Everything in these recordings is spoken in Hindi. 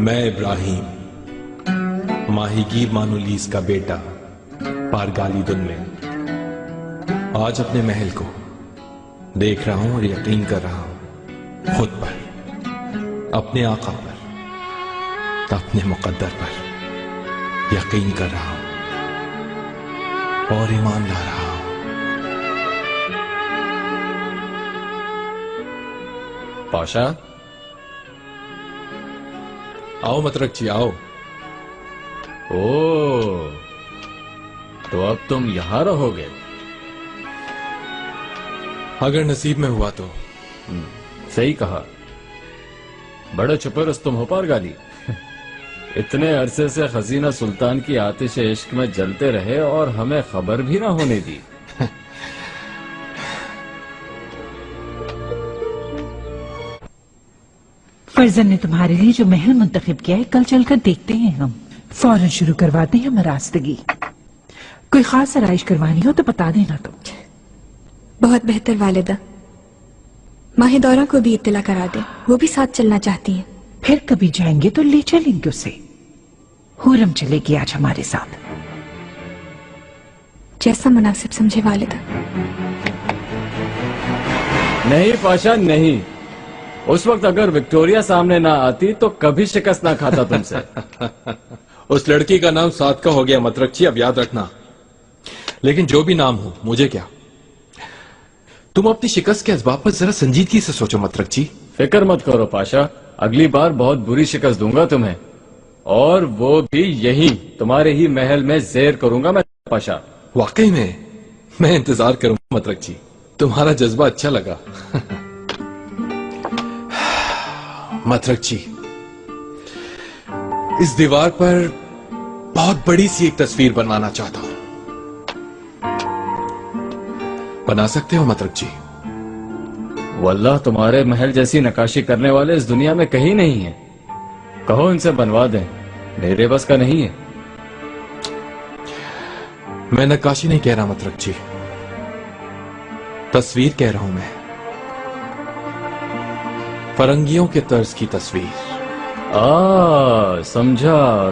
मैं इब्राहिम, माहीगीर मानुलीस का बेटा, पारगालीदुन में आज अपने महल को देख रहा हूं और यकीन कर रहा हूं खुद पर, अपने आका पर, अपने मुकद्दर पर यकीन कर रहा हूं और ईमान ला रहा हूं। पाशा, आओ मतरकची आओ। ओ, तो अब तुम यहां रहोगे? अगर नसीब में हुआ तो। सही कहा। बड़े चुपरस तुम हो पारगाली। इतने अरसे से खजीना सुल्तान की आतिश इश्क में जलते रहे और हमें खबर भी ना होने दी। फर्जन ने तुम्हारे लिए जो महल मुंतखब किया है, कल चलकर देखते हैं हम। फौरन शुरू करवाते हैं मरासदगी। कोई खास आराइश करवानी हो तो बता देना तुम। बहुत बेहतर वालिदा। माहे दौरा को भी इत्तला करा दे, वो भी साथ चलना चाहती है। फिर कभी जाएंगे तो ले चलेंगे उसे। हुरम चलेगी आज हमारे साथ। जैसा मुनासिब समझे वालिदा। नहीं पाशा नहीं, उस वक्त अगर विक्टोरिया सामने ना आती तो कभी शिकस्त ना खाता तुमसे। उस लड़की का नाम साद का हो गया मतरकची, अब याद रखना। लेकिन जो भी नाम हो, मुझे क्या। तुम अपनी शिकस्त के असबाब पर जरा संजीदगी से सोचो मतरकची। फिक्र मत करो पाशा, अगली बार बहुत बुरी शिकस्त दूंगा तुम्हें, और वो भी यही तुम्हारे ही महल में ज़ेर करूंगा मैं पाशा। वाकई में मैं इंतजार करूंगा मतरकची, तुम्हारा जज्बा अच्छा लगा। मतरकची, इस दीवार पर बहुत बड़ी सी एक तस्वीर बनवाना चाहता हूं। बना सकते हो मतरकची? वल्लाह तुम्हारे महल जैसी नक्काशी करने वाले इस दुनिया में कहीं नहीं है। कहो इनसे बनवा दें, मेरे बस का नहीं है। मैं नक्काशी नहीं कह रहा मतरकची, तस्वीर कह रहा हूं मैं। फरंगियों के तर्ज की तस्वीर। समझा,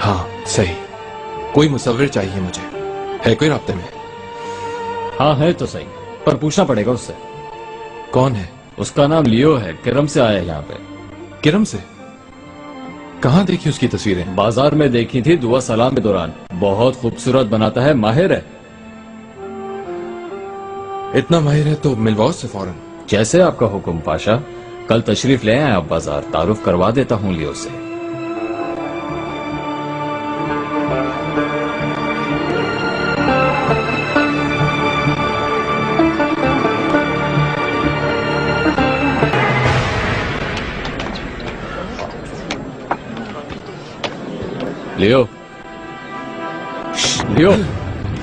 हाँ सही, कोई मुसव्विर चाहिए मुझे। है कोई राब्ते में? हाँ है तो सही, पर पूछना पड़ेगा उससे। कौन है? उसका नाम लियो है, किरम से आया है यहाँ पे। किरम से? कहाँ देखी उसकी तस्वीरें? बाजार में देखी थी दुआ सलाम के दौरान। बहुत खूबसूरत बनाता है, माहिर है। इतना माहिर है तो मिलवाओ उससे फौरन। जैसे आपका हुक्म पाशा। कल तशरीफ ले आए आप बाजार, तारुफ करवा देता हूँ लियो से। लियो, लियो,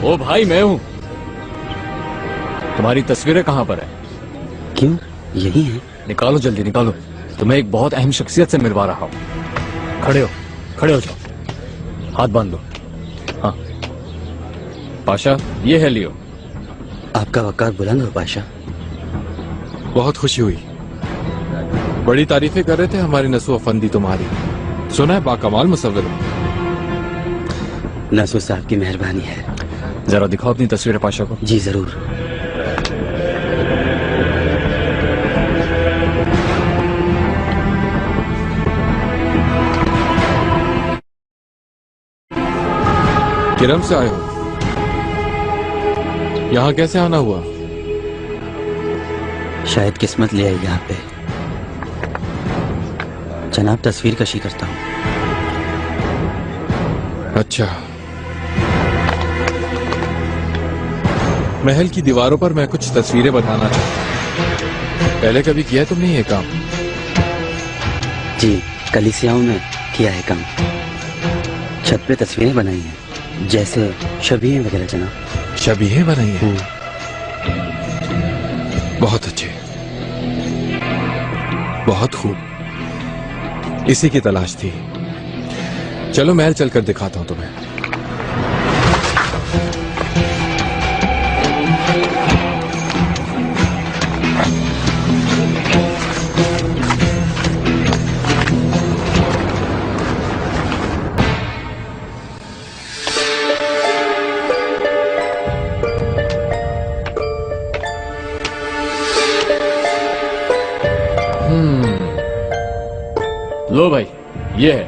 ओ भाई मैं हूं। तुम्हारी तस्वीरें कहां पर है? क्यों, यही है। निकालो जल्दी निकालो, तुम्हें एक बहुत अहम शख्सियत से मिलवा रहा हूं। खड़े हो जाओ, हाथ बांध लो। हाँ पाशा, ये है लियो। आपका वकार बुलंद हो पाशा। बहुत खुशी हुई, बड़ी तारीफें कर रहे थे हमारी नसो अफंदी तुम्हारी। सुना है बाकमाल मुसव्विर हो। नसो साहब की मेहरबानी है। जरा दिखाओ अपनी तस्वीरें पाशा को। जी जरूर। किरम से आए हो? यहां कैसे आना हुआ? शायद किस्मत ले आई यहाँ पे। जनाब तस्वीर कशी करता हूँ। अच्छा, महल की दीवारों पर मैं कुछ तस्वीरें बनवाना चाहता हूं। पहले कभी किया है तुमने ये काम? जी, कलीसियाओं में किया है काम। छत पे तस्वीरें बनाई हैं, जैसे शबीहें वगैरह जनाब। शबीहें बनाई हैं? बहुत अच्छे, बहुत खूब, इसी की तलाश थी। चलो महल चलकर दिखाता हूं तुम्हें। लो भाई, ये है।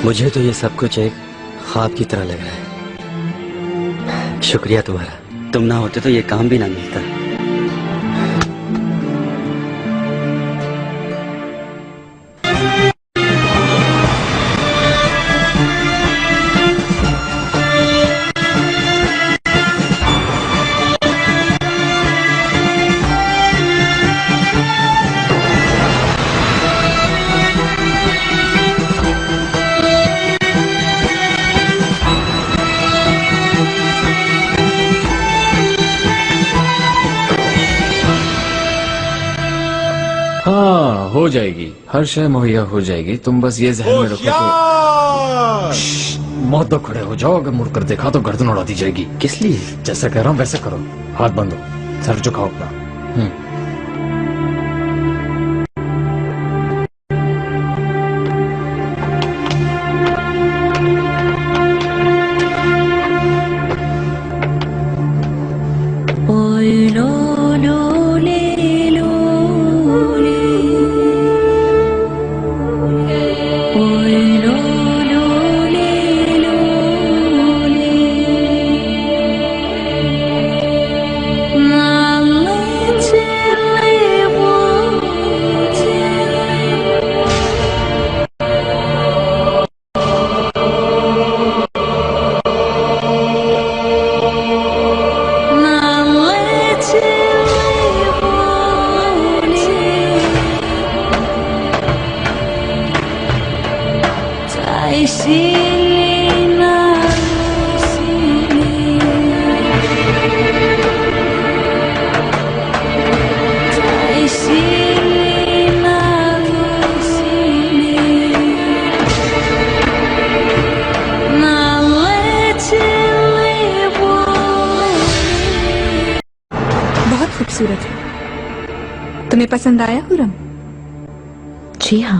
मुझे तो ये सब कुछ एक ख्वाब की तरह लग रहा है। शुक्रिया तुम्हारा, तुम ना होते तो ये काम भी ना मिलता। हाँ, हो जाएगी, हर शय मुहैया हो जाएगी। तुम बस ये जहन में रखो कि मौत तो खड़े हो जाओ, अगर मुड़कर देखा तो गर्दन उड़ा दी जाएगी। किस लिए? जैसा कह रहा हूँ वैसे करो, हाथ बांधो, सर झुकाओ अपना। खूबसूरत है। तुम्हें पसंद आया हुरम? जी हाँ,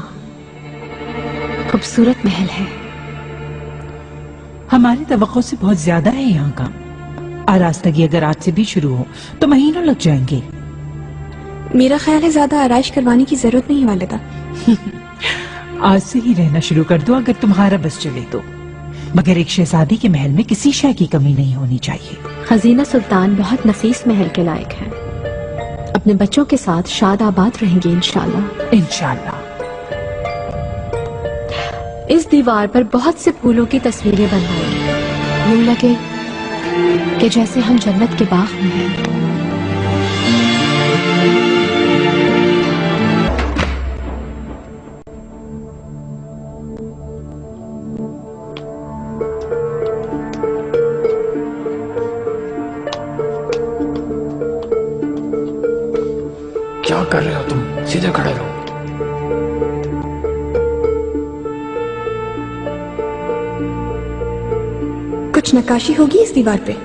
खूबसूरत महल है। हमारी तवक्को से बहुत ज्यादा है यहाँ का। आरास्तगी अगर आज से भी शुरू हो तो महीनों लग जाएंगे। मेरा ख्याल है ज्यादा आराइश करवाने की जरूरत नहीं वालिदा। आज से ही रहना शुरू कर दो अगर तुम्हारा बस चले तो, मगर एक शहजादी के महल में किसी शय की कमी नहीं होनी चाहिए। खजीना सुल्तान बहुत नफीस महल के लायक है। अपने बच्चों के साथ शाद आबाद रहेंगे इंशाल्लाह। इंशाल्लाह। इस दीवार पर बहुत से फूलों की तस्वीरें बनवाएंगे, यूं लगे कि जैसे हम जन्नत के बाग में हैं। क्या कर रहे हो तुम? सीधे खड़े रहो। कुछ नक्काशी होगी इस दीवार पे।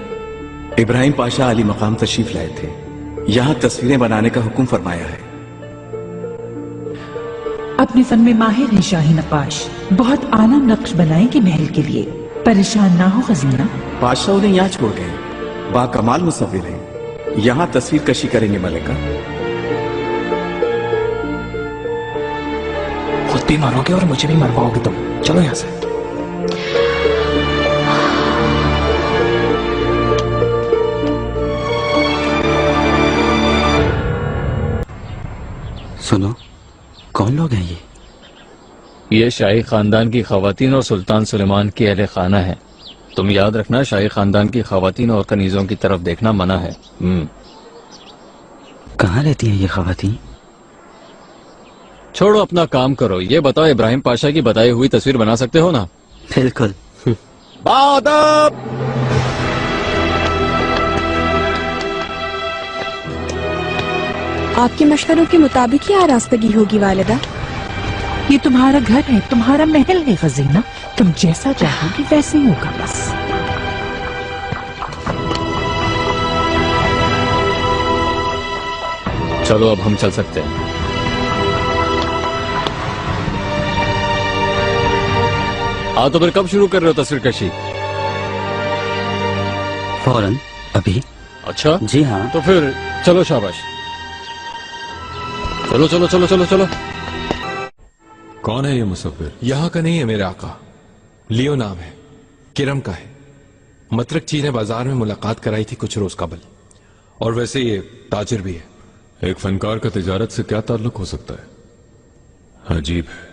इब्राहिम पाशा अली मकाम तशरीफ लाए थे, यहाँ तस्वीरें बनाने का हुक्म फरमाया है। अपने फन में माहिर है शाही नक्काश, बहुत आला नक्श बनाएंगे महल के लिए। परेशान ना हो खजीना। पाशा उन्हें यहाँ छोड़ गए, बाकमाल मुसव्विर है, यहाँ तस्वीर कशी करेंगे मलिका। खुद भी मरोगे और मुझे भी मरवाओगे तुम। चलो यहाँ से। सुनो, कौन लोग हैं ये? ये शाही खानदान की खवातीन और सुल्तान सुलेमान की अहले खाना है। तुम याद रखना, शाही खानदान की खवातीन और कनीजों की तरफ देखना मना है। कहाँ रहती हैं ये खवातीन? छोड़ो, अपना काम करो। ये बताओ, इब्राहिम पाशा की बताई हुई तस्वीर बना सकते हो ना? बिल्कुल। बादब! आपके मशवरों के मुताबिक ही आरास्तगी होगी वालिदा। ये तुम्हारा घर है, तुम्हारा महल है खजीना, तुम जैसा चाहोगी वैसे ही होगा बस। चलो अब हम चल सकते हैं। तो फिर कब शुरू कर रहे हो तस्वीर कशी? फौरन, अभी। अच्छा जी हाँ। तो फिर चलो, शाबाश। चलो चलो चलो चलो चलो। कौन है ये मुसफिर? यहाँ का नहीं है मेरे आका, लियो नाम है, किरम का है। मतरक जी ने बाजार में मुलाकात कराई थी कुछ रोज कबल, और वैसे ये ताजिर भी है। एक फनकार का तिजारत से क्या ताल्लुक हो सकता है? अजीब है।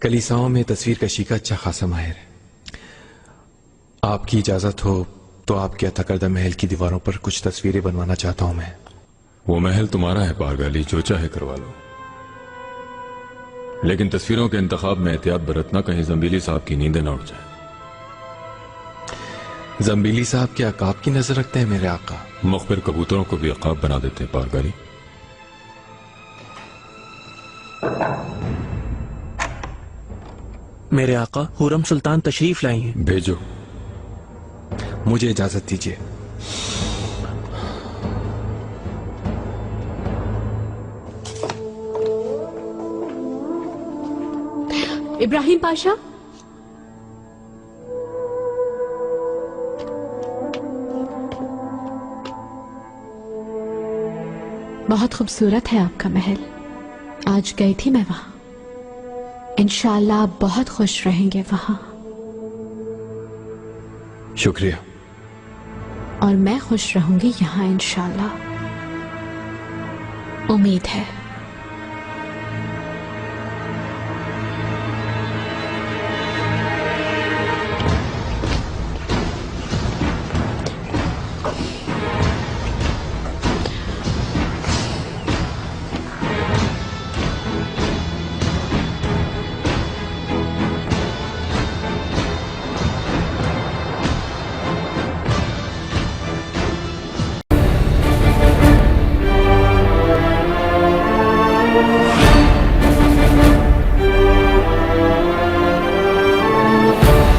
कलीसाओं में तस्वीर कशी का अच्छा खासा माहिर है। आपकी इजाजत हो तो आपके अता करदा महल की दीवारों पर कुछ तस्वीरें बनवाना चाहता हूं मैं। वो महल तुम्हारा है पारगाली, जो चाहे करवा लो, लेकिन तस्वीरों के इंतखाब में एहतियात बरतना, कहीं जंबीली साहब की नींदें न उठ जाए। जंबीली साहब के अकाब की नजर रखते हैं मेरे आका? मुखबिर कबूतरों को भी अकाब बना देते हैं पारगाली। मेरे आका हुरम सुल्तान तशरीफ लाई हैं। भेजो। मुझे इजाजत दीजिए। इब्राहिम पाशा, बहुत खूबसूरत है आपका महल। आज गई थी मैं वहां। इंशाअल्लाह आप बहुत खुश रहेंगे वहां। शुक्रिया। और मैं खुश रहूंगी यहां इंशाअल्लाह। उम्मीद है।